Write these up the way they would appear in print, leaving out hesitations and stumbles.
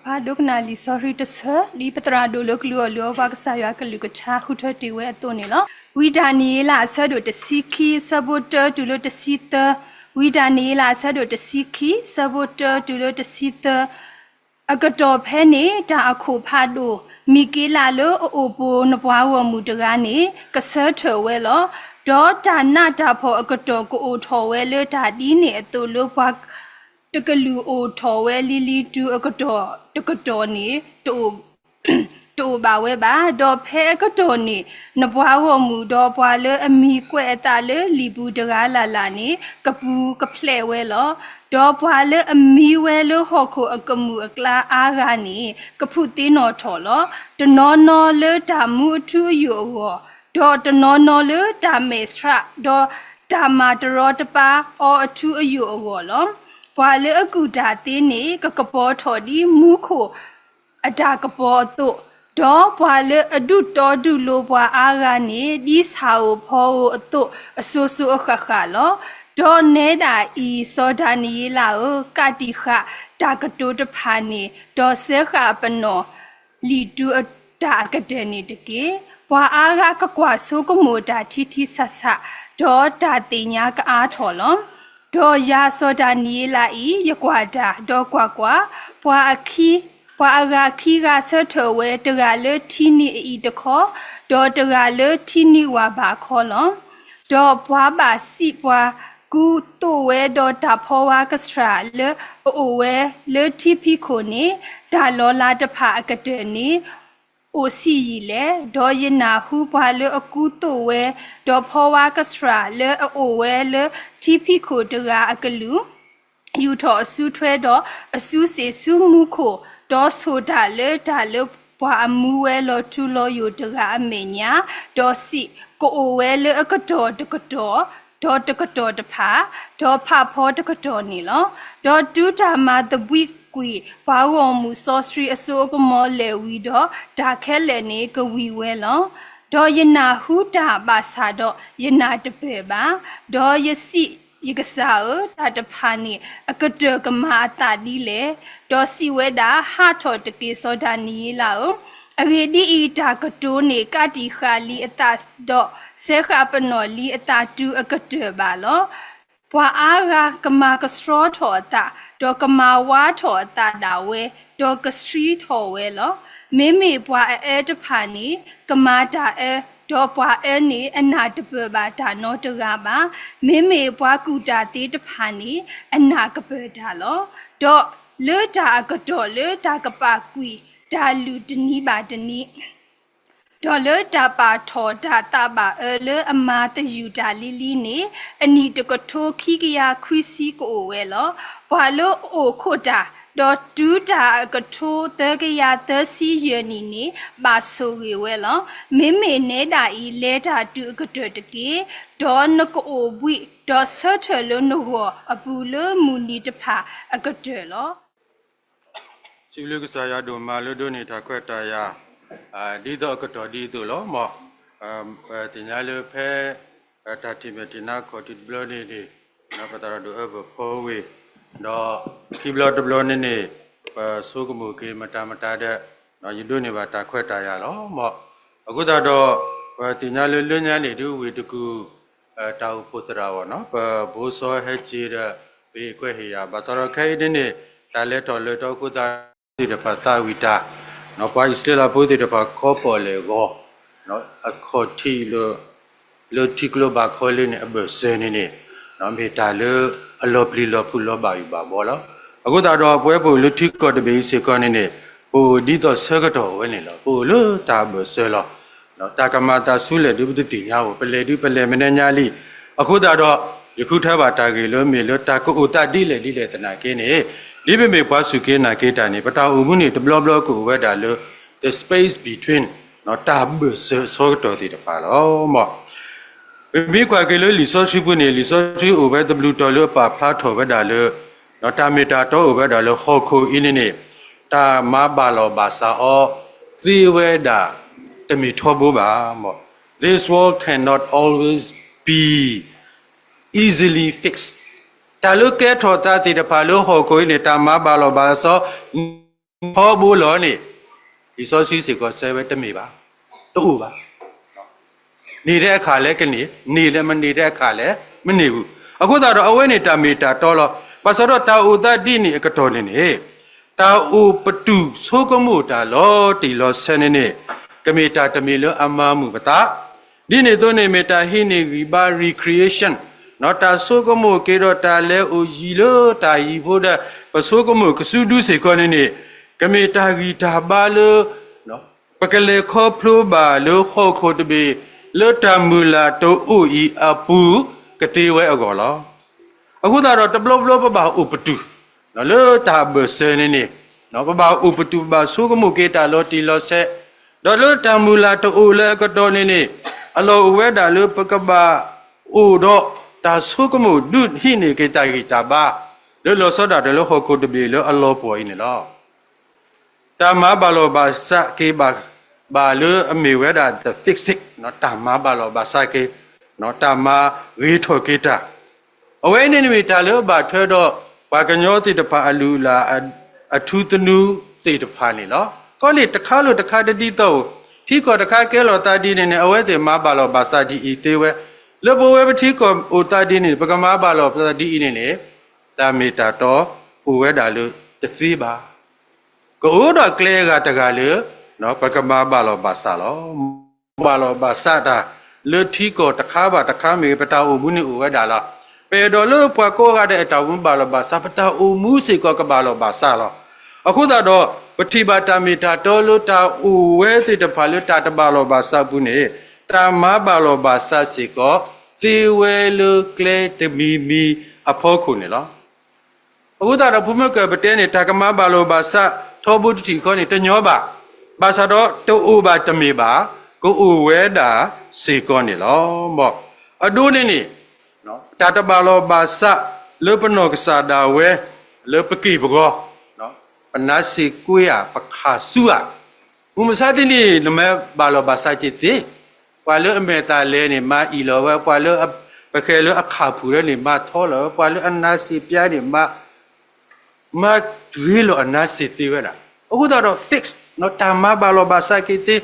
Padogna sorry to sir, Lipetrado look luo vaxaya calukata who thirty where tonilla. We Daniela said with the siki saboteur to lot the sita. We Daniela said with the siki saboteur to lot the sita. A gato penny da a copado. Mikila lo obo nabawa mudarani, caserto wello. Dota nata po a gato go to wello tadini at the lopak. Takalu o towe lili tu akato takatoni to to bawe ba do pe akatoni na bwa mu do bwa le ami kwe ta le libu daga la la ni kapu kaple we lo do bwa le ami we lo hoko akamu akla aga ni kapu tin no tho lo to no le ta mu tu yo go do no le ta mesra do ta ma tro ta pa o tu yo go lo Wale a good atene, cacapo toddy, muko, a darkapo to. Do, wale a do loba agane, this how po to a soso of cacalo. Do neda e sodani lao, catiha, takato the pani, do seha pano, lead to a darkateni de gay. Wa aga kakwa sokomoda titi sasa, do tatinyak art holom. Do ya soda ni la I yakwada do kwa pwa aga ki ga soto we daga le tini I de ko do daga le tini wa ba ko lo do pwa ba si pwa gu to we do ta pho wa kastra le o we le tipi ko ni da lo la de pha akade ni o si yi le do yina hu pwa le aku to we do pho wa kastra le o we le tipi ko daga akalu yu to su thwe do asu se su mu ko do so da le pwa amu we lo tu lo yu daga amenya do si ko o we le akato do takato de pa do pa pho takato ni lo do tu ta ma the week Qui, Power Musostri a so mo le wido, da kele ne go we well. Do yena huta basado, yena de beba, do ye see yigasao, that the pani, a good mata dile, do si weda, heart or the kiss or dani lao. A ready eat a cotone, cati hali a tas do, sehapanoli a tatu a cotubalo. Pwa aga kama ka straw thota do kama wa thota da we do ka street ho we lo meme pwa e de phani kama da e do pwa e ni ana de ba da no de ga ba meme pwa ku da te de phani ana ka ba da lo do le da ka do le da ka pa kui da lu de ni ba de ni Dollar daba to daba early a mother you dalili ne, a need to go to kigia quisi go wello, while o coda, dot do da go to the sea yearning, basso wello, meme neda e later do go to the gay, don go we, do certain no a buller mooney de pa, a good jello. Silukusaya do malodoni taquetaya. Di do ko to di tu lo mo tinya le phe ta timetina ko ti blo ni ni na patara do po we do ki blo de blo ni ni so ko mu ke mata de no yu do ni ba ta khwet ta ya lo mo aku ta do tinya le lu nya ni du we tu ku ta u putra wo no bo so he chi de be kwet he ya ba so ro khai ni ta le to ku ta ti de pa ta wi ta no pa istela po de pa ko po le go no a ko ti lo ti klo ba ko le ni a be se ni ni no me ta le a lo pli lo pu lo ba yu ba bo lo aku ta do pwe po lo ti ko de be se ko ni ni po di to se ko to we ni lo po lo ta be se lo no ta ka ma ta su le di bu ti nya wo ple di ple me ne nya li aku ta do yku tha ba ta ke lo me lo ta ko ta di le ta na ke ni Libe me pasu ke na ke ta ni pata umuni to blo ko we da lo the space between no tab so to ti pa lo mo mi kwa ke lo li so shi pu ni li so shi o we w to lo pa pha tho we da lo no ta meta to o we da lo ho ko in ni ta ma ba lo ba sa o ti we da te mi tho bo ba mo this world cannot always be easily fixed Ta lu ke thota ti de pa lu ho ko ni ta ma ba lo ba so พอบูหลอนี่อีซอซีสิก็เซเวตมีบ้าตู้บ้านี่ได้ขาเล็กนี่นี่เลยมันนี่ได้ขาเล็กมันนี่บุအခုသာတော့အဝဲနေတာမီတာတော်လို့ဘာစတော့တာဥဒဒီနီအကတော်နေနေတာဥပတူဆိုကမှုတာလောတီလောဆနေနေကမီတာတမီလောအမမှုပတာဒီနေသွနေမီတာဟိနေဝီဘာ recreation နော်တာဆိုကမှုကေတော့တာလဲဥရီလောတာရီဖို့တဲ့ပဆိုကမှုကစုဒုစေကောနေနေကမီတာဂီတာဘာလောနော်ပကလေခောဖလိုဘာလောခောခိုတဘေလောတမူလာတိုဥဤအပူကတိဝဲအကောလောအခုသာတော့တဘလဘလပပဥပတုနော်လောတာဘဆနေနေနော်ပပဥပတုဘာဆုကမှုကေတာလောတီလောဆက်ဒေါ်လောတမူလာတိုလဲကတော်နေနေအလောဝဲတာလောပကပဥတော့တာဆုကမှုဒုဟိနေကေတာဂီတာဘာလောလောစောတာတလောဟောကုတဘေလောအလောပေါ်နေလောတမဘာလောဘာစကေဘာလောအမေဝဲတာ the fix it နော်တမဘာလောဘာစကေနော်တမဝေထောကေတာအဝဲနေနေတာလောဘာထွဲတော့ဘာကညောတိတဖာအလူလာအထူးတနုတိတဖာနေလောကောလေတခါလို့တခါတတိတော့ထီကောတခါကဲလောတာဒီနေအဝဲတေမဘာလောဘာစာဒီဤတေဝဲလောဘဝဲပထီကောအိုတာဒီနေပကမဘာလောဘာဒီဤနေနေတာမီတာတော့ဥဝဲတာလို့တသိပါကိုတော့ကလေကတကလေနော်ပကမဘာလောဘာစာလောဘာလောဘာစာတာလေထီကောတခါပါတခါမေပတာအိုဘူးနေဥဝဲတာလားပေတော်လို့ပွားကိုရတဲ့အတောင်ဘာလောဘာစာပတာအိုမူစေကောကဘာလောဘာစာလောအခုတော့ပတိပါတာမီတာတော်လို့တာဥဝဲစေတဖာလို့တာတဘာလောဘာစာဘူးနေတာမဘာလောဘာစာစေကောသေဝဲလူကလေတမီမီအဖို့ခုနေလောအခုတော့ဘုမကပတဲနေတာကမဘာလောဘာစာထောဘုတိခေါနေတညောပါဘာသာတော့တူဥပါတမီပါကိုဥဝဲတာစေကောနေလောမောအဒုနေနေနော်တာတဘာလောဘာစာလေပနောကစားတာဝဲလေပကိဘကောနော်ပနာစီကွေးပခါစုဘုမစားတဲ့နေနမဲဘာလောဘာစာချစ်သေးပွာလေအမေတာလဲနေမာအီလောဝဲပွာလေပခဲလေအခါဖူရဲနေမာထောလောပွာလေအနာစီပြားနေမာတွေးလောအနာစီသေးဝဲတာအခုတော့ fix နော်တာမဘာလောဘာစာကိတေ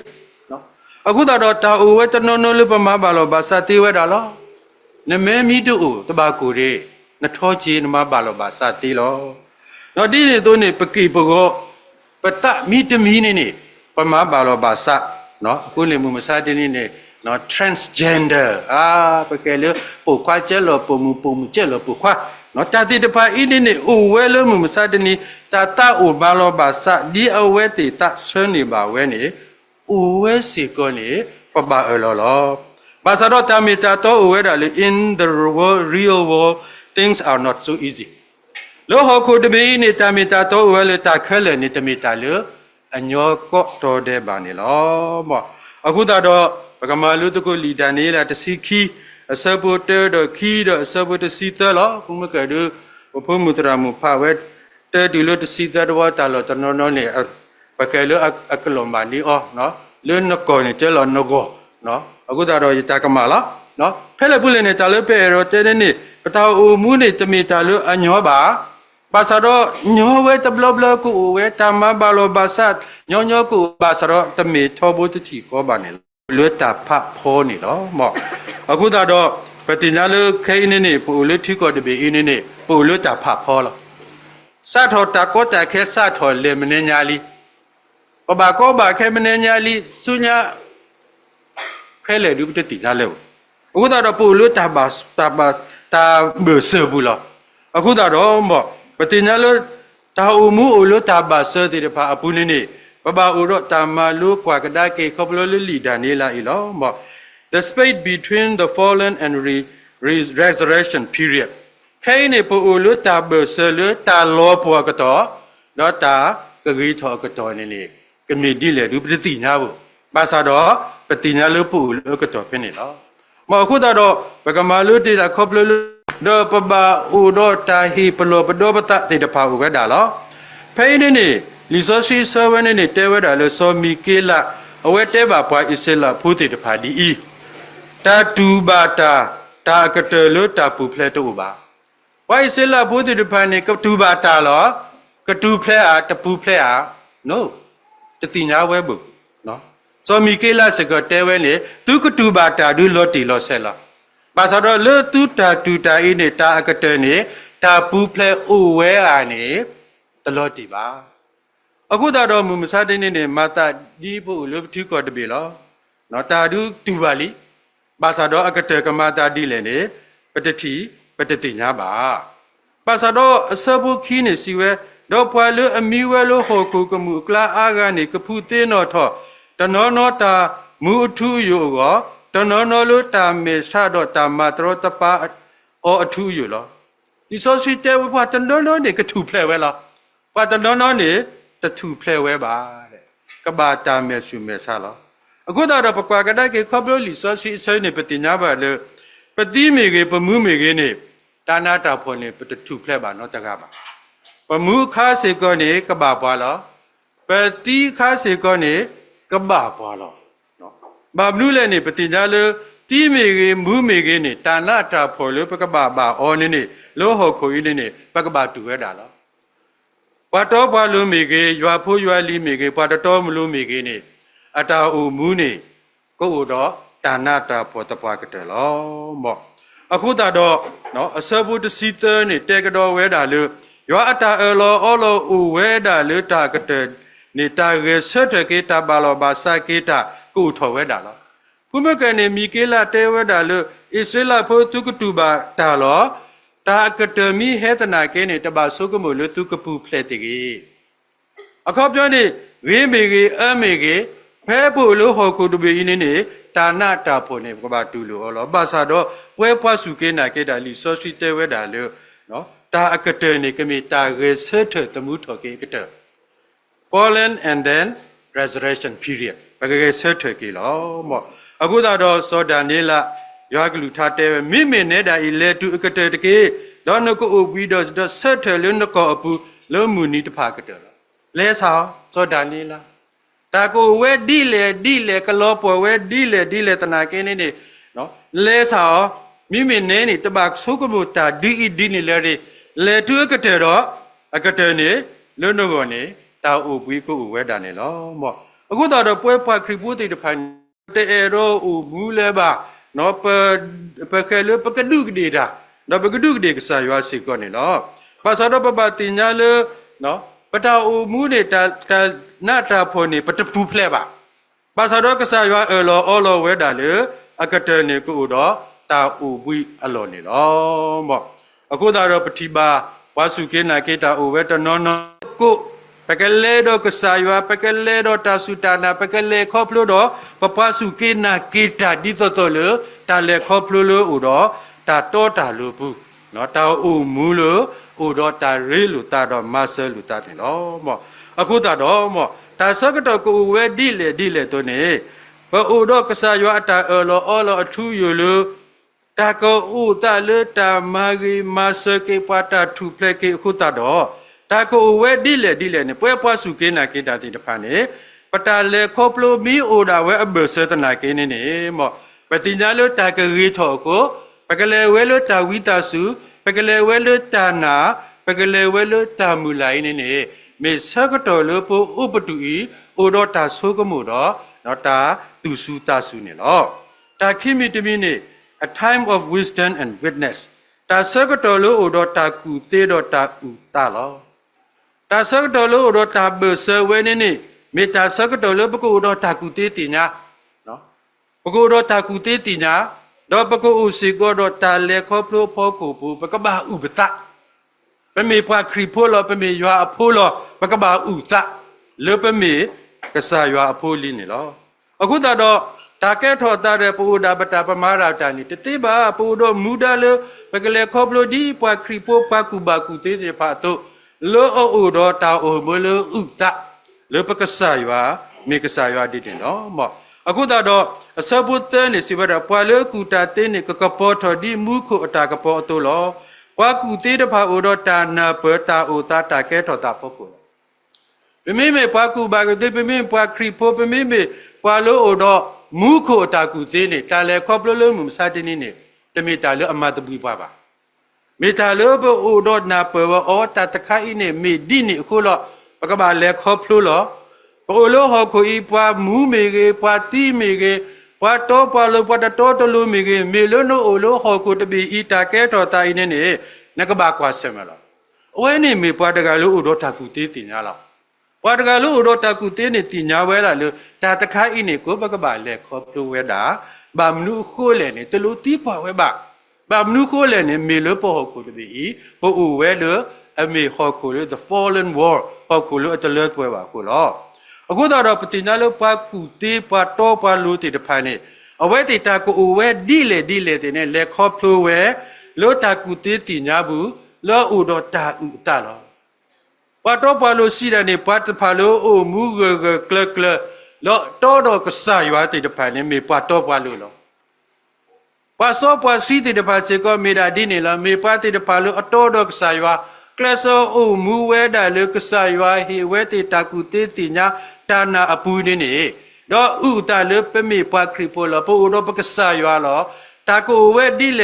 နော်အခုတော့တာအိုဝဲတနောနောလေပမဘာလောဘာစာသေးဝဲတာလောနမဲမီတူတဘာကိုရေနထောချီနမဘာလောဘာစာသေးလောနော်ဒီနေတော့နေပကိပကောပတမီတမီနေပမဘာလောဘာစာနော်အခုလေမူမစာတင်းနေနော် transgender ပကဲလေပိုခွာကျဲလောပိုမူကျဲလောပိုခွာနော်တာတိတဖာအင်းနေအိုဝဲလေမူမစာတင်းနေတာတာအိုဘာလောဘာစာဒီအဝဲတေတာဆွနေပါဝဲနေအိုဝဲစီကောနေပပအလောလောဘာသာတော့တာမီတာတော့ဝဲတာလေ in the real world things are not so easy လောဟခုတမီနေတာမီတာတော့ဝဲလေတာခဲလေနေတမီတာလေအညောကော့တော်တဲ့ပါနေလောမောအခုတော့ပကမာလူတကိုလီတာနေလာတစီခီအစပိုတဲတော့ခီတော့အစပိုတစီတလောဘုမကဲတို့ဘဖုမူတရာမူဖဝဲတဲဒီလိုတစီတတော့တာလောတနောနောနေပကဲလောအကလောမာနီအောနော်လွန်းကောနေကျလောနကောနော်အခုတော့ရတာကမာလားနော်ဖဲလေပုလေနေတာလေပေရောတဲနေပတာအိုမူနေတမီတာလို့အညောပါဘာသာတော့ညောဝဲတဘလဘလကိုဝဲတမဘာလောဘာသညောညောကိုဘာသာတော့တမီထောဘုတတိကောပါနေလွတ်တာဖဖောနေလောမောအခုတော့ပတိညာလခဲနေနေပူလွတ်ထီကောတပေအင်းနေပူလွတ်တာဖဖောလောစထောတာကောတာခဲစထောလေမနေညာလီဘာကောဘာခဲမနေညာလီဆုညာဖဲလေဒုပတတိလာလေအခုတော့ပူလွတ်တာဘာတာဘဆဘူးလောအခုတော့မောပတိညာလတာအမှုအလို့တာဘာဆတဲ့ဖာအပူနေဘာဥရတာမလူကွာကဒါကေခပလလီဒါနေလာအီလောမော the space between the fallen and resurrection period ခဲနေပူလို့တာဘဆလို့တာလောပွားကတော့တော့တာကကြီးထောကတော့နေကမီဒီလေဒုပတိညာဘူးဘာသာတော့ပတိညာလို့ပူလို့ကတော့ဖြစ်နေလောမအခုတော့ဘကမာလို့တေတာခပလတော့ပပဥတော့တာဟီပလောပဒောပတတေတဖာဥကဒါလောဖိနေနေလီဆိုစီဆဝနေနေတဲဝဒါလို့စောမီကေလာအဝဲတဲပါပွားအစ္စလာဖူးတေတဖာဒီဤတာတူဘာတာကတလို့တာပူဖလဲတော့ပါဝိုင်စလာဖူးတေတဖာနေကတူဘာတာလောကတူဖလဲအားတပူဖလဲအား no တတိညာဝဲဘူးနော်စောမီကေလာစကတဲဝဲနေသူကတူဘာတာဒူလော်တီလော်ဆဲလာပါစတော့လေသူတာတူတာအင်းနေတာအကတဲနေတာပူဖလဲအိုဝဲအာနေတလော်တီပါအခုတော့မူမစားတဲ့နေမတာဒီဖို့လို့ထီကောတပြီလောနော်တာဒူတူပါလီပါစတော့အကတဲကမတာဒီလေနေပတတိပတတိညာပါပါစတော့အစဘူးခီနေစီဝဲတော့ဖွာလို့အမီဝဲလို့ဟောကူကမှုကလာအာကနေကဖူသေးတော့ထောတနောနောတာမူအထူးယောကောတနောနောလို့တာမေဆာတော့တာမတရောတပါအောအထူးယောလောဒီဆိုစီတဲဝဖွာတနောနောနေကထူဖလဲဝဲလားဖွာတနောနောနေတထူဖလဲဝဲပါတဲ့ကဘာတာမေရှုမေဆာလောအခုတော့ပကွာကတဲ့ခေါပလို့လီဆိုစီဆွေးနေပတိညာပါလေပတိမေကေပမှုမေကေနေတာနာတာဖွန်နေပတထူဖလဲပါနော်တကားပါပမှုခါစေကောနေကဘာပွားလောပတိခါစေကောနေကဘာပွားလောနော်ဘာမနုလဲနေပတိညာလေတီမေကေမူမေကေနေတာနာတာဖော်လို့ပကဘာပါအော်နေလောဟောခိုဤနေပကဘာတူရတာလောဘွားတော်ဘွားလုံးမေကေရွာဖိုးရွာလီမေကေဘွားတော်မလို့မေကေနေအတာအိုမူနေကို့တော့တာနာတာဖော်တပွားကတဲ့လောမော့အခုတော့နော်အစဘူးတစီတဲနေတဲကတော်ဝဲတာလို့ယောအတာအလောအလောဥဝဲတာလေတာကတဲ့နေတာရေဆတ်တကေတာဘာလောဘာစာကေတာကိုထော်ဝဲတာလောဘုမကနေမီကေလာတဲဝဲတာလို့ဣစလာဖို့သူကတူဘာတာလောတာကတမီဟေတနာကေနေတဘာဆုကမို့လို့သူကပူဖလက်တကေအခါပြောနေဝေးမေကေအမေကေဖဲဖို့လို့ဟောကိုတဘီနေတာနာတာဖို့နေကဘာတူလို့လောဘာသာတော့ပွဲပွားစုကေနာကေတာလီဆော့စီတဲဝဲတာလို့နော်တာအကတဲနေကမီတာရေဆတ်တမှုထော်ကေကတဲ့ fallen and then resurrection period ဘဂကေဆတ်ကေလောမောအခုတော့စောဒာနေလာယောဂလူထားတဲမိမိနေတာဤလေတူအကတဲတကေတော့နကိုအပြီးတော့ဆတ်လေနကောအပူလုံးမူနီတဖာကတဲ့လဲဆောင်စောဒာနေလာတာကိုဝဲဒီလေကလောပေါ်ဝဲဒီလေတနာကင်းနေနော်လဲဆောင်မိမိနေနေတပါဆုကမတာဒီနေလေတူကတဲ့တော့အကတဲ့နေလုံးတော့ကောနေတာအိုပွေးကိုဝဲတာနေလောမော့အခုတော့ပွဲဖွာခရီပိုးတိတဖိုင်တဲရောအိုမူလဲပါနော်ပကဲလပကဒုကဒေတာနော်ပကဒုကဒေကဆာရွာစီကောနေလောပါစတော့ပပတင်ညာလေနော်ပတာအိုမူနေတာနာတာဖို့နေပတပူဖလဲပါပါစတော့ကဆာရွာအလောဝဲတာလေအကတဲ့နေကိုတော့တာအိုပွေးအလောနေလောမော့အခုတော့ပတိပါဝါစုကေနာကေတာအိုဝဲတနော်ကိုပကလေတော့ကစားရွာပကလေတော့တာစုတာနာပကလေခေါပလို့တော့ပပစုကေနာကေတာဒီတော့လေတာလေခေါပလို့လို့တော့တာတော့တာလို့ဘူးနော်တာအိုမူလို့တော့တာရေလို့တာတော့မဆယ်လို့တာတယ်နော်မော့အခုတော့မော့တာစကတော့ကိုဝဲဒီလေတော့နေဘောတော့ကစားရွာတာအလောအထူးယူလို့တာကိုဥတာလေတာမာဂီမဆကေပတာထူဖလက်ကေခုတာတော့တာကိုဝဲဒီလေနေပွဲပွားစုကေနာကေတာတိတဖာနေပတာလေခေါပလိုမီအိုဒါဝဲအဘဆတနာကေနေမော့ပတိညာလို့တာကရီထော်ကိုပကလေဝဲလို့တာဝီတာစုပကလေဝဲလို့တာနာပကလေဝဲလို့တာမူလိုက်နေမေဆကတော်လို့ပို့ဥပတူဤအိုတော့တာဆိုးကမှုတော့နော်တာသူစုတာစုနေလောတာခိမီတမီနေa time of wisdom and witness တာဆကတော်လို့အိုတော့တာကူသေးတော့တာဥတာလောတာဆကတော်လို့အိုတော့တာဘဆဝဲနေမေတာဆကတော်လို့ပကူတော့တာကူသေးတင်ညာနော်ပကူတော့တာကူသေးတင်ညာတော့ပကူဥစီကိုတော့တာလေခေါပလို့ဖောကိုဘူးပကဘာဥပတာပမေဖွာခရီဖိုလောပမေရွာအဖိုးလောပကဘာဥတာလေပမေကဆာရွာအဖိုးလင်းနေလောအခုတော့တာကဲထော်တာတဲ့ပူဒါပတာပမာရာတာနီတတိပါပူတော့မူဒါလေပကလေခေါပလို့ဒီပွာခရီပိုပွာကူဘာကူသေးတဲ့ဖာတော့လောအိုတော့တာအိုမလို့ဥတာလေပကဆာရွာမေကဆာရွာဒီတင်နော်မော့အခုတော့အစပုတ်တဲ့နေစီဝရပွာလေကူတာတဲ့နေကကပေါ်ထော်ဒီမူခုအတာကပေါ်တော့လောပွာကူသေးတဲ့ဖာအိုတော့တာနာပတာအိုတာကဲထော်တာပုတ်ကိုပမေမေပွာကူဘာကတဲ့ပမေပွာခရီပိုပမေမေပွာလို့အိုတော့မူခိုတာကူသေးနေတာလေခေါပလို့လို့မစားတဲ့နေတမေတာလို့အမတ်ပူပါမေတာလို့ဘိုတော့နာပေါ်အော်တာတခိုင်းနေမေဒီနေအခုတော့ပ กบาเลคอพลูลอปโอโลฮอคุอีปวามูเมเกปวาตีเมเกปวาโตปวาโลปวาตโตตโลเมเกเมโลโนโอโลฮอคุตบีอีตาเกตอตาอินเนนักบากวาเซมลอโอ้ยนี่มีปวาตกาลูอุโดตากุตีติญาลอปวาตกาลูอุโดตากุตีนี่ติญาเวลาลูตาตะคาอินเนโกปกบาเลคอพลูเวดาบามนูโคเลเนตลูตีปวาเวบาบามนูโคเลเนเมโลปฮอคุตบีอีปอูเวเลอเมฮอคุล the fallen war ฮอคุลอัตเลตเวบาคุลอအခုတော့ပတိညာလို့ပါကူတေးပါတော့ပါလို့တည်တဖာနေအဝဲတေတာကိုဝဲဒီလေတဲ့နဲ့လက်ခေါ်ဖလိုဝဲလို့တာကူတေးတည်ညာဘူးလောဥတော့တာဥတာလောပါတော့ပါလို့ရှိတယ်နေပါတဖာလို့အိုမူကကလကလလောတော့ကဆာရွာတည်တဖာနေမေပါတော့ပါလို့လောပါစောပါစီတည်တဖာစေကောမေဒါဒီနေလားမေပါတည်တဖာလို့အတော့ကဆာရွာကလဆောအိုမူဝဲဒါလို့ကဆာရွာဟေဝဲတေတာကူတေးတည်ညာตานาอปูนี่นี่ดออุตาเลเปมีปาคริโปลอปอุโดปกษายวาลอตาโกเวดิเล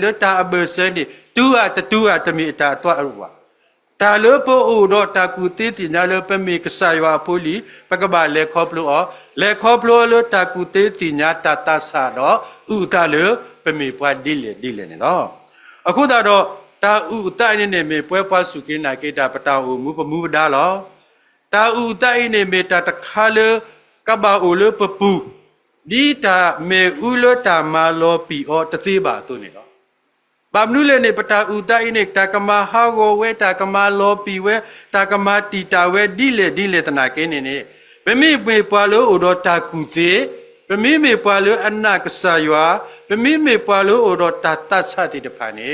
เลตาอเบเซนี่ตูอะตมีตาตัวอรุวาตาเลปอุโดตากูติติญาเลเปมีกษายวาโพลีปกบาเลคอปโลอเลคอปโลเลตากูติติญาตาตาสาดออุตาเลเปมีปาดิเลนี่เนาะအခုတော့ตาอุตานี่เนี่ยมีป่วยปาสุกินาเกตาปตาอูมูปมูดาลอตาอูตาอินเนเมตาตะคาเลกบาโอเลปปูดีตาเมอุเลตามาโลปีออตะติบาตุนี่เนาะบามนุเลเนปตาอูตาอินเนตากมาฮาโกเวตากมาโลปีเวตากมาตีตาเวดิเลตนาเกเนเนเปมิเมปาโลโอโดตากุเตเปมิเมปาโลอันนากษายวาเปมิเมปาโลโอโดตาตัสสะติตะพานี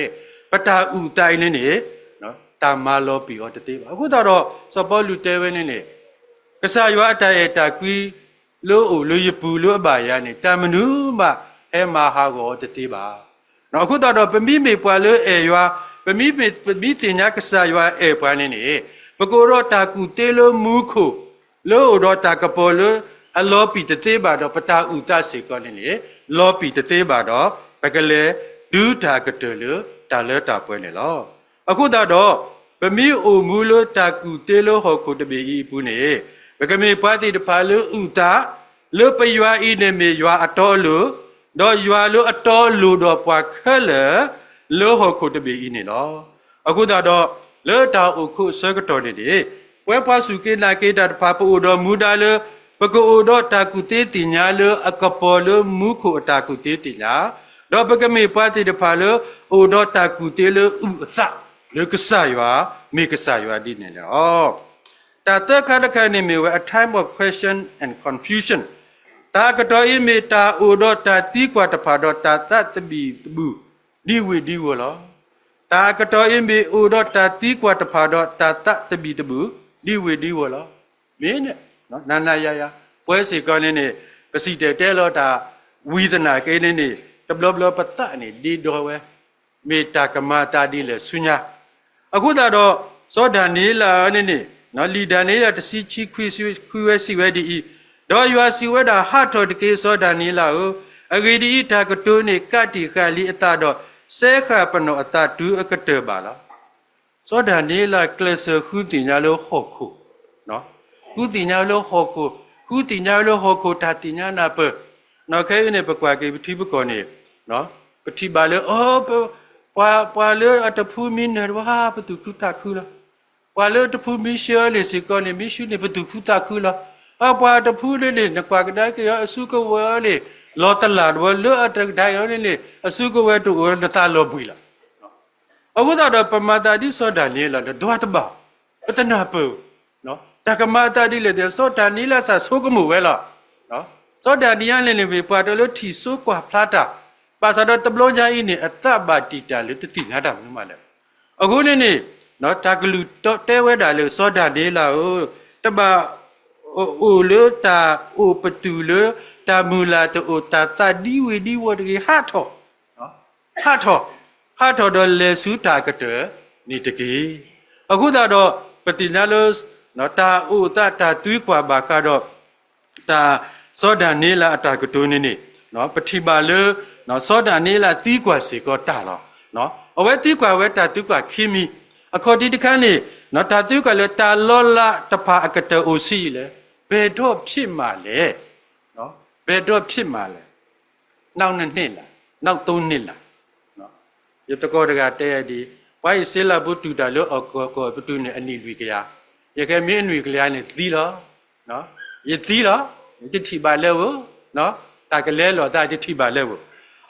ปตาอูตาอินเนเนาะตามาโลปีออตะติบาအခုတော့စပေါ်လူတဲဝဲနေနေကဆာရွာတရဲ့တာကွီလို့အိုလို့ရပူလို့အပါရနေတမနူးမအဲမာဟာကိုတတိပါနော်အခုတော့ပမိမေပွာလို့အဲရွာပမိတင်ညာကဆာရွာအဲပွာနေနေပကိုတော့တာကူတေးလို့မူးခုလို့တော့တာကပေါ်လို့အလောပီတတိပါတော့ပတာဥတစေကောနေနေလောပီတတိပါတော့ပကလေဒူတာကတလို့တာလဲတာပွဲနေလောအခုတော့ပမိအိုမူလို့တာကူတေးလို့ဟောခုတပီဤဘူးနေဘကမေပါတိတဖာလို့ဥတာလို့ပယွာဤနေမေယွာအတော်လို့တော့ယွာလို့အတော်လို့တော့ပွားခက်လေလို့ဟောခုတပီဤနေနော်အခုတော့လို့တာဥခုစကတော်နေတယ်ပွဲပွားစုကေနာကေတာတဖာပူတော်မူတာလို့ပကူတော်တာကူတေးတင်ညာလို့အကပေါ်လို့မူခုအတာကူတေးတင်ညာတော့ဘကမေပါတိတဖာလို့အိုတော်တာကူတေးလို့ဥအသလို့ကဆာယွာမေကဆာယွာဒီနေနော်တာတခါတခါနေမြေဝ a time of question and confusion တာကတော်ဤမေတာအိုတော့တာတီကွာတဖာတော့တာတတဘီတဘူးဒီဝေဒီဝလောတာကတော်ဤမေအိုတော့တာတီကွာတဖာတော့တာတတဘီတဘူးဒီဝေဒီဝလောမင်းနဲ့နော်နာနာယာပွဲစီကောင်းနေပစီတဲလောတာဝိဒနာကိနေနေတဘလဘလပတနေဒီတော့ဝဲမေတာကမာတာဒီလေဆုညာအခုတော့သောဒန်နေလာနေနော်လီဒန်နေရတစီချီခွေဝဲစီဝဲဒီတော့ရွာစီဝဲတာဟတ်တော်တကေသောဒန်နေလာကိုအဂေဒီတာကတိုးနေကတိကလီအတာတော့ဆဲခပနောအတာဒူအကတေပါလားသောဒန်နေလာကလစခုတင်ညာလို့ဟောခုနော်ခုတင်ညာလို့ဟောခုတင်ညာလို့ဟောခုတာတင်ညာနာပနော်ခဲနေပကွာကေပတိပကောနေနော်ပတိပါလေအော်ပွာလေအတဖူမင်းနေဝါပတုခုတာခုလားပွာလေတဖူမီရှေလေစီကောနေမီရှုနေပတုခုတာခုလားအပွာတဖူလေနကွာကဒါကေအစုကဝဲလေလောတလာဝလောအတဒိုင်ရောနေအစုကဝဲတူဝနတာလောပွေလားအခုတော့ပမာတာဒီစောဒာနေလာတော့တဘာအတနာပူနော်တကမာတာဒီလေစောဒာနေလာဆာဆိုကမှုဝဲလားနော်စောဒာနီယန်လေပွာတလို့ထီဆိုကွာဖလာတာပါစတော့တဘလုံးကြီးနေအတဘာတီတာလေတတိနာတာမလဲအခုနေနော်တာဂလူတဲဝဲတာလေစောဒာနေလာတဘာအိုလေတာအိုပတူလေတာမူလာတိုတာတာဒီဝီဒီဝဒီဟာထောနော်ဟာထောတော့လေစုတာကတဲ့နေတကြီးအခုတော့ပတိနာလို့နော်တာအိုတာသွေးကွာဘာကတော့တာစောဒာနေလာအတာကတိုးနေနော်ပတိပါလေနော်စောဒာနေလာတီးကွာစီကောတာလောနော်အဝဲတီးကွာဝဲတာတီးကွာခီမီ according to คันนี่เนาะตาตุก็เลยตาลอละตะพาอากาเตโอซีเลยเบโดဖြစ်มาเลยเนาะเบโดဖြစ်มาเลยနောက်2နှစ်လားနောက်3နှစ်လားเนาะယတကောတကတဲ့ဒီဘိုင်ဆေလာบุတူတာလို့အကောပုတူနဲ့အနီလူကရရခဲမင်းအနီကလျာနဲ့သီးတော့เนาะယသီးတော့တတိပါလဲဝเนาะตากะလဲလောတာတတိပါလဲဝ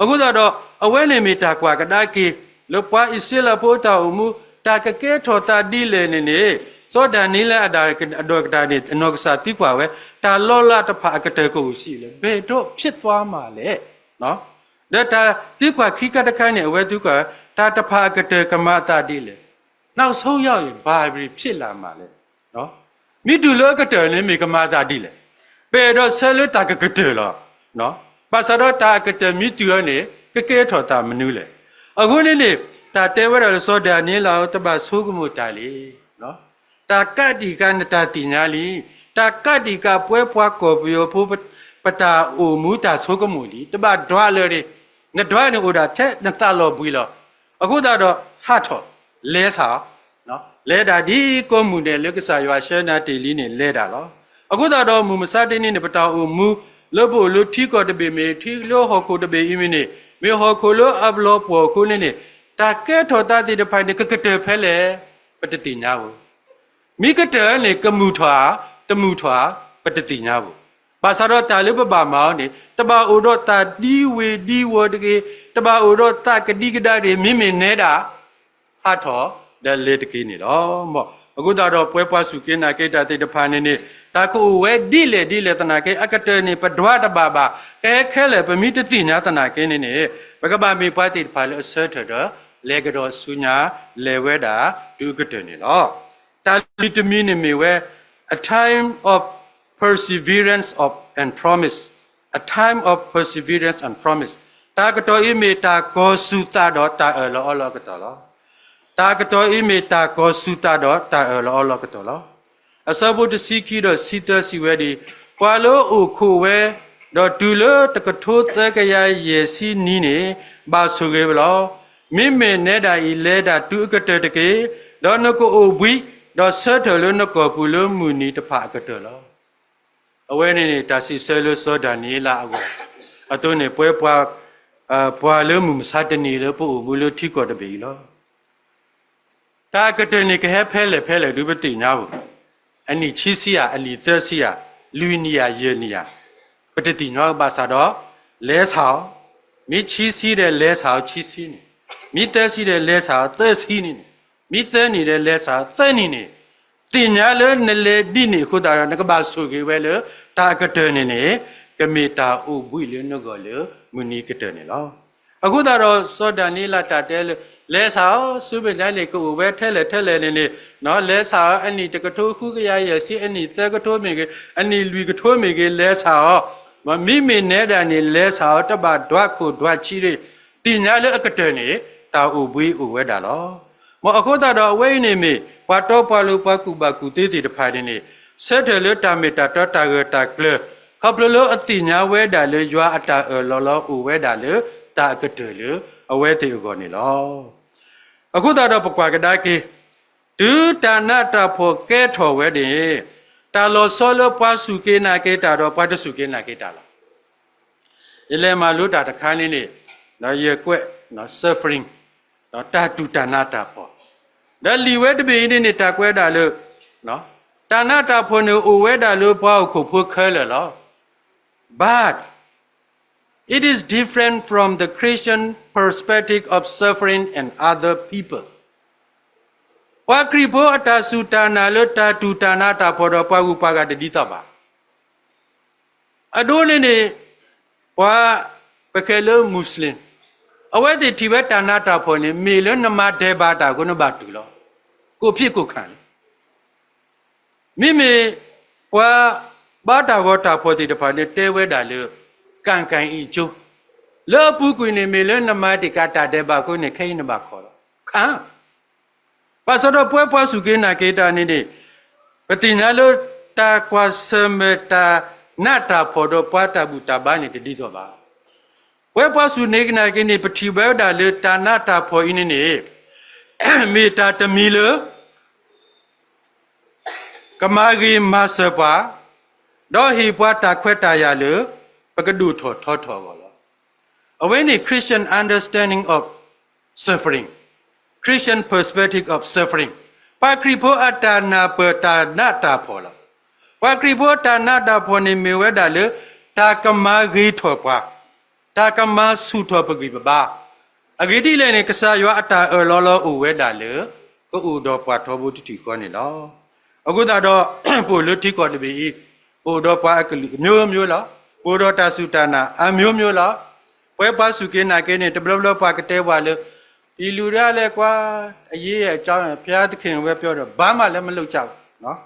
အခုတော့အဝဲနေမီတာကွာကဒါကေလောပွားအစ္စလာဖို့တာအမှုတာကကဲထော်တာဒီလေနေစောဒန်နီလာအဒါအဒေါကတာနေအနောကစာတိကွာဝဲတာလောလာတဖာကတဲ့ကိုရှိလေဘယ်တော့ဖြစ်သွားမှာလဲနော်ဒါတာတိကွာခိကတခိုင်းနေအဝဲသူကတာတဖာကတဲ့ကမတာဒီလေနောက်ဆုံးရောက်ရင်ဘာဖြစ်လာမှာလဲနော်မိတူလောကတဲ့နေမိကမတာဒီလေဘယ်တော့ဆဲလတာကကတဲ့လောနော်ပါစတော့တာကတဲ့မိတူရနေကကဲထော်တာမနူးလေအခုနေ့တာတဲဝရစောဒန်နီလာတပဆိုးကမှုတာလေနော်တာကတ်ဒီကနတာတိညာလီတာကတ်ဒီကပွဲပွားကောပြောဖို့ပတာအိုမူတာဆိုးကမှုလီတပဒွားလေနဒွားနေအိုတာချက်နတလောဘူးလောအခုတော့ဟာထော်လဲစာနော်လဲတာဒီကောမှုနဲ့လက်ကစားရွာရှဲနာတီလီနေလဲတာလောအခုတော့မူမစတဲ့နေပတာအိုမူလို့ဖို့လို့ထီကောတပေမေထီလို့ဟောကိုတပေအင်းမနေမေဟောကိုလို့အဘလောပေါ်ကိုနေတာကဲထော်တာတိတဖိုင်ကကတဲ့ဖဲလေပတတိညာဘူးမိကတဲ့နေကမှုထွာတမှုထွာပတတိညာဘူးဘာသာတော့တာလေးပပမောင်းနေတဘာအိုတော့တာဒီဝေဒီဝတကေတဘာအိုတော့တာကတိကဒါတွေမိမနေတာဟာထော်ဒါလေတကေနေတော့မော့အခုတော့ပွဲပွားစုကင်းနာကိတတိတဖာနေတာကိုဝဲဒီလေတနာကေအကတဲ့နေပဒွားတဘာဘာကဲခဲလေပမိတတိညာတနာကေနေဘကဘာမိပွားတိဖာလေအဆတ်တော့လေကတော့ဆုညာလေဝဲတာဒုကတဲ့နေလောတာလီတမီနေမီဝဲ a time of perseverance of and promise a time of perseverance and promise တာကတော့အိမေတာကောစုတာတော့တာလောကတော့လောတာကတော့အိမေတာကောစုတာတော့တာလောကတော့လောအစဘုတ်စီကီတော့စီတစီဝဲဒီပွာလို့အခုဝဲတော့ဒူလို့တကထိုးသက်ကရရဲ့စီနီးနေဘာဆိုကေဘလောမိမေနေတာဤလဲတာတူကတဲ့တကေတော့နကိုအိုဘွီတော့ဆတ်တယ်လို့နကိုပူလို့မူနီတဖာကတဲ့လောအဝဲနေတာစီဆဲလို့စောဒန်နီလာအဝဲအတုံးနေပွဲပွားပွားလို့မူမစတနေလို့ပို့ဘူးလို့ထိကောတပေလောတာကတဲ့နေကဟဲဖဲလေဒုပတိညာဘူးအနိချီစီယာအနိသစီယာလူနီယာယေနီယာပတတိနောဘာသာတော့လဲဆောင်မိချီစီတဲ့လဲဆောင်ချီစီနေမိသစီတဲ့လဲဆောင်သစီနေမိသနေတဲ့လဲဆောင်သနေနေတင်ညာလဲနလေဒီနေခုတာနကဘာဆိုကေဝဲလေတာကတဲ့နေကမေတာဥဘွိလေနကောလေမူနီကတဲ့နေလောအခုတော့စောဒန်နီလာတာတဲလဲဆောင်စုပိလိုက်လေကိုဝဲထဲလေနေနော်လဲဆောင်အနိတကထိုးခုကရရဲ့စီအနိသကထိုးမေကအနိလူကထိုးမေကလဲဆောင်မိမိနေတာနေလဲဆောင်တပဒွတ်ခုဒွတ်ချီရတင်ညာလေအကတဲ့နေတာဥဘွိဥဝဲတာလောမအခုတော့ဝဲနေမေပွားတော့ပွားလို့ပွားကူပါကူတေးတေတဖာနေဆက်တယ်လေတာမေတာတော့တာရတာကလခပလောအတိညာဝဲတာလေရွာအတာလောဥဝဲတာလေတာကတဲ့လေအဝဲတေကောနေလောအခုတော့ပကွာကဒါကေဒူတာနာတာဖို့ကဲထော်ဝဲတယ်တာလောဆောလပွားစုကေနာကေတာတော့ပွားတစုကေနာကေတာလားအလဲမှာလို့တာတခါလေးနေနော်ရကွက်နော် suffering နော်တာတူတာနာတာဖို့ဒါလီဝဲတပေနေတာကွဲတာလို့နော်တာနာတာဖို့နေအိုဝဲတာလို့ပွားကိုဖို့ခဲလေလော but it is different from the Christian perspective of suffering and other people. Wa kribo ata sutana lo ta tutana ta podo pa upa ga de ta ba. Adole ne wa pekelo Muslim. Awe de Tibet tana ta pho ne me lo nama de ba ta ko no ba tu lo. Ko phit ko khan. Mi me wa ba ta go ta pho de pa ne te we da loကန်ကန်ဤကျိုးလောပူကွေနေမေလနမတိကတာတဲ့ဘာကိုနေခိနဘာခေါ်တော့ခံပါစတော့ပွဲပွားစုကေနာကေတာနေနေပတိညာလို့တာကွာစမတာနတာဖို့တော့ပွားတာဘူးတာဘာနေတတိတော့ပါပွဲပွားစုနေကနာကေနေပတိဘဲတာလေတာနတာဖို့ဤနေနေ မေတ္တာတမီလကမာဂီမဆပါဒေါ်ဟီပွားတာခွဲတာရလပကဒုထောထောထောပါလားအဝိနေ Christian understanding of suffering Christian perspective of suffering ပါခရီဖိုအတာနာပတာနာတာဖော်လားပါခရီဖိုတာနာတာဖော်နေမေဝဲတာလေတာကမာဂီထောပါတာကမာစုထောပကိပပါအဂိတိလည်းနေကစားရွာအတာလောလောဥဝဲတာလေကိုဥတော်ပွားထောဘူးတိကောနေလောအခုတော့ပို့လို့တိကောတပြီပို့တော့ပွားအကလူမျိုးလားပို့တော့တာစုတာနာအမျိုးလားပွဲပါစုကင်းနာကင်းနေတဘလပွားကတဲပွားလေဒီလူရလဲကွာအရေးရဲ့အကြောင်းဘုရားသခင်ပဲပြောတော့ဘာမှလည်းမလုပ်ကြဘူးနော်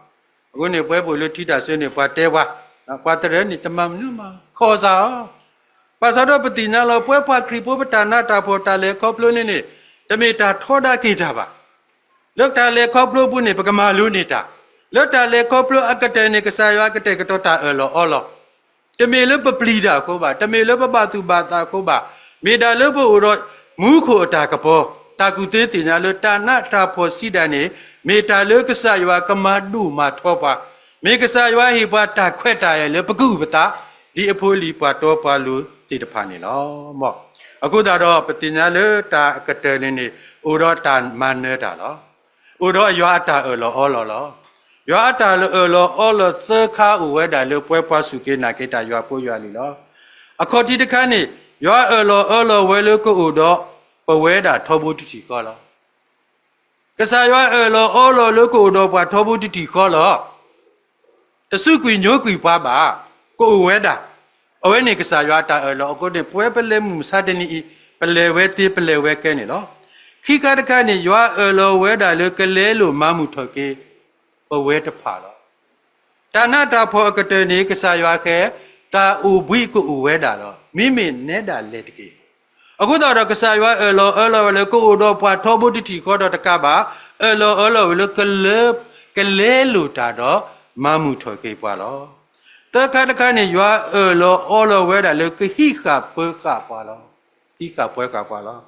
အခုနေပွဲပို့လို့ထိတာဆွေးနေပွားတဲပွားနော်ပွားတဲ့နေတမန်နုမှာခေါ်စားပါစတော့ပတိညာလောပွဲပွားခရီပိုပတာနာတာပေါ်တာလေခေါပလို့နေတမေတာထောတာကိကြပါလောက်တာလေခေါပလို့ဘူးနေပကမာလူနေတာလောက်တာလေခေါပလို့အကတဲ့နေကစားရကတဲ့ကတော့တာအော်တမေလပပလီတာကိုပါတမေလပပသူပါတာကိုပါမေတာလဘိုတော့မူခိုတာကပေါ်တာကုသေးတင်ညာလတာနာတာဖို့စီတန်နေမေတာလကစားရကမာဒူမာထောပါမေကစားရဟိပါတာခွဲ့တာရဲ့လေပကုပတာဒီအဖိုးလီပါတော့ပါလို့တိတဖာနေလောမော့အခုတော့ပတိညာလတာအကတဲ့နေဥရောတာမန်နေတာလောဥရောရွာတာလောရွာတာလောသခါဥဝဲတာလပွဲပွားစုကေနာကေတာရွာပို့ရွာလီလောအခေါ်တိတခါနေရွာလောဝဲလို့ကိုဥတော့ပဝဲတာထောဘူးတိကောလောကစားရွာလောလို့ကိုဥတော့ပွားထောဘူးတိကောလောတစုကွေညိုကွေပွားပါကိုဥဝဲတာအဝဲနေကစားရွာတာလောအခုနေပွဲပလဲမှုစာတနီပလဲဝဲတေးပလဲဝဲကဲနေလောခိကတခါနေရွာလောဝဲတာလကလဲလို့မမှုထော်ကေပဝဲတဖာလောတာနာတာဖောအကတနေကစားရွာခဲတာဥဘွိကိုဥဝဲတာလောမိမိနေတာလေတကေအခုတော့ကစားရွာလောလေကိုဥတော့ပွားထောဘုတတိခေါ်တော့တကပါလောလေကလဲလို့တာတော့မမှုထော်ကေပွားလောတခါတခါနေရွာလောဝဲတာလေကဟိခပွဲကပွားလောဟိခပွဲကပွားလော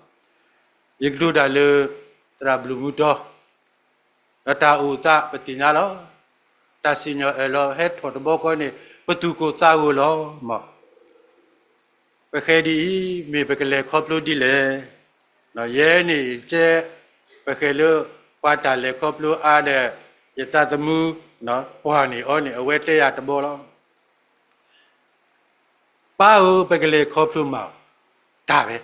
ယကဒုဒါလေတရာဘလူမူတော့အတာဥတာပတိညာလောတာစညောလောဟက်ထော်တဘောကိုနေပတူကိုတာကိုလောမပခဲဒီမေပကလေခေါပလို့ဒီလေနော်ရဲနေကျဲပခဲလို့ပါတာလေခေါပလို့အားတဲ့ယတတမှုနော်ပွားနေအောနေအဝဲတဲ့ရတဘောလောပါဦးပကလေခေါပလို့မဒါပဲ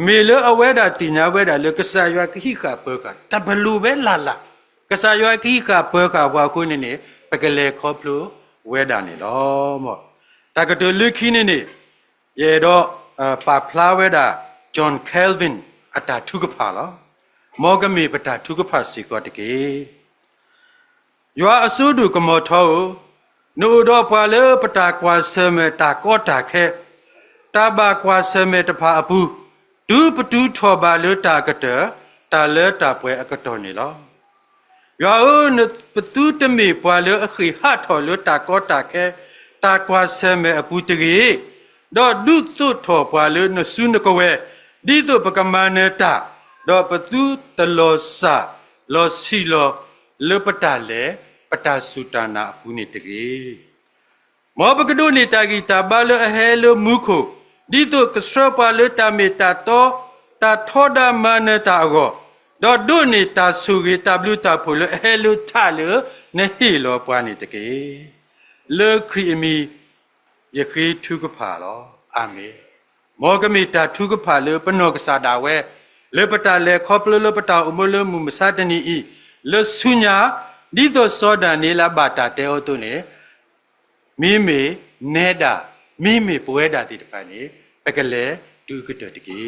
မေလအဝဲတာတင်ညာဝဲတာလေကစားရွာခိခပွဲကတဘလူပဲလာကစားရွာခိခပွဲကဘွားခုနေပကလေခေါပလို့ဝဲတာနေလောမောတကတလူခိနေရေတော့ပါဖလာဝဲတာဂျွန်ကဲလ်ဗင်အတာထုကဖာလောမောကမေပတာထုကဖာစီကောတကေရွာအစုဒုကမောထောနိုတော့ပွာလေပတာကွာဆမေတာကောတာခဲတဘာကွာဆမေတဖာအပူဒုပတူထောပါလတာကတတာလတာပွဲအကတော်နေလောရွာနပတူတမေပွာလေအခီဟထောလတာကောတာခဲတာကွာဆမေအပူတကြီးတော့ဒုသုထောပွာလေနဆုနကဝဲဒီသုပကမနေတာတော့ပတူတလောစာလောစီလောလပတာလေပတာစုတနာအပူနေတကြီးမောပကဒုနေတာဂီတာဘာလအဟဲလမုခုဒီတုကစရပါလတာမေတာတောတာထောဒမနတာကိုတော့ဒုနေတာစုဂီတဘလူတာဖိုလဟဲလူတာလနေဟီလောပွားနေတကေလေခရီမီယခိထုကဖာလောအာမေမောကမီတာထုကဖာလေပနောကစားတာဝဲလေပတာလေခေါပလလပတာအမလမှုမစတနီဤလေဆုညာဒီတုစောဒနေလာဘာတာတဲဟောတုနေမိမေနေတာမိမေပွဲတာတိတဖာနေပကလေဒုကတတကေ